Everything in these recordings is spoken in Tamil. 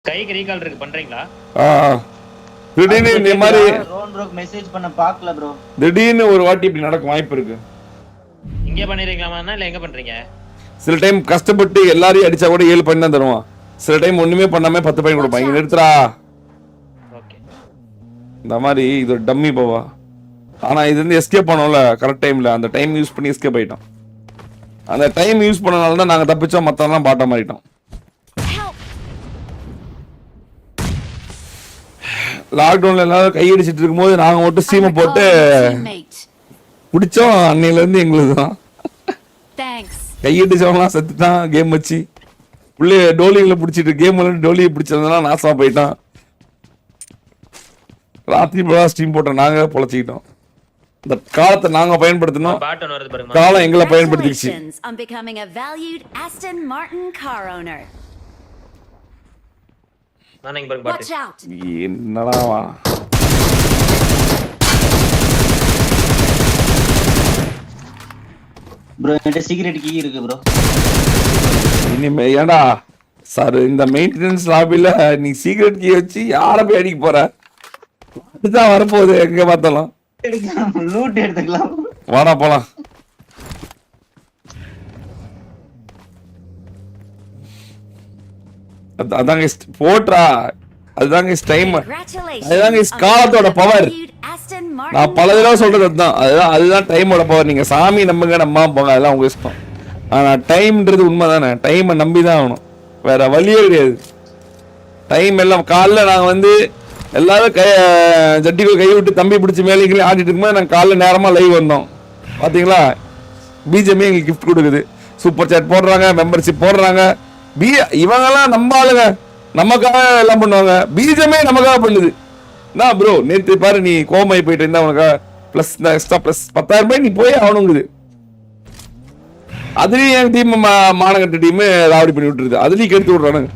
கைக்கு ரீகால் இருக்கு பண்றீங்களா? திடீர்னு இந்த மாதிரி ரோன் ப்ரோ மெசேஜ் பண்ண பார்க்கல ப்ரோ. திடீர்னு ஒரு வாட்டி இப்படி நடக்கும் வாய்ப்பு இருக்கு. இங்க பண்ணிரீங்களாமா இல்ல எங்க பண்றீங்க? சில டைம் கஷ்டப்பட்டு எல்லாரையும் அடிச்சா கூட 7 பாயிண்ட் தான் தருவான். சில டைம் ஒண்ணுமே பண்ணாம 10 பாயிண்ட் கொடுப்பான். இங்க நிறுத்துறா. ஓகே. இந்த மாதிரி இது ஒரு டம்மி போவா. ஆனா இது வந்து எஸ்கேப் பண்ணோம்ல கரெக்ட் டைம்ல, அந்த டைம் யூஸ் பண்ணி எஸ்கேப் ஆயிட்டோம். அந்த டைம் யூஸ் பண்ணனால தான் நாங்க தப்பிச்சோம், மத்தவங்க பாட்டம் மாறிட்டோம். லாக்டவுன்ல எல்லாரும் கையடிச்சிட்டு இருக்கும்போது நாங்க மட்டும் ஸ்ட்ரீமை போட்டு பிடிச்சோம். அன்னையில இருந்து எங்களுக்கு தான் கையடிச்சவங்களாம் செத்துட்டான். கேம் வச்சு உள்ளே டோலிகளை பிடிச்சிட்டு கேம் டோலியை பிடிச்சதுனால நாசமா போயிட்டான். ராத்திரி போல ஸ்ட்ரீம் போட்ட நாங்க பொழைச்சிக்கிட்டோம். இந்த காலத்தை நாங்க பயன்படுத்தணும், காலம் எங்களை பயன்படுத்திடுச்சு. என்னடா ப்ரோ என்கிட்ட சீக்ரெட் கீ இருக்கு ப்ரோ. இனிமே ஏண்டா சார் இந்த மெயின்டெனன்ஸ் லாபில நீ சீக்ரெட் கீ வச்சு யார போய் அடிக்க போற? அதுதான் வரப்போகுது. எங்க பார்த்தாலும் லூட் எடுத்துக்கலாம். வாடா போலாம். அதாங்க போட்றா. அதுதாங்க டைம். அதுதாங்க காலத்தோட பவர். நான் பல தடவை சொல்றது அதுதான் டைமோட பவர். நீங்க சாமி நம்புங்க நம்ம போங்க, அதெல்லாம் உங்க இஷ்டம். ஆனா டைம்ன்றது உண்மைதானே. டைமை நம்பி தான் ஆகணும், வேற வழியே கிடையாது. டைம் எல்லாம் காலைல நாங்க வந்து எல்லாரும் ஜட்டிக்குள் கை விட்டு தம்பி பிடிச்சி மேலே ஆடிட்டு இருக்கும்போது நாங்கள் காலைல நேரமா லைவ் வந்தோம். பாத்தீங்களா? பிஜேபி எங்களுக்கு கிஃப்ட் கொடுக்குது, சூப்பர் சாட் போடுறாங்க, மெம்பர்ஷிப் போடுறாங்க. இவங்கெல்லாம் நம்ம ஆளுங்க, நமக்காக எல்லாம் பண்ணுவாங்க. பிஜேபி நமக்காக பண்ணுது. என்ன ப்ரோ நேற்று பாரு நீ கோமாய் போயிட்டு இருந்தா உனக்கா பிளஸ் எக்ஸ்ட்ரா பிளஸ் 10,000 ரூபாய் நீ போய் ஆகணுங்குது. அதுலயும் என் டீம் மானகட்ட டீம் ராவடி பண்ணி விட்டுருது. அதுலயும் கெடுத்து விடுறானுங்க.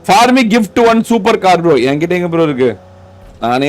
ஃபார்மி கிஃப்ட் 1 சூப்பர் கார் ப்ரோ. என்கிட்ட எங்க ப்ரோ இருக்கு? நானே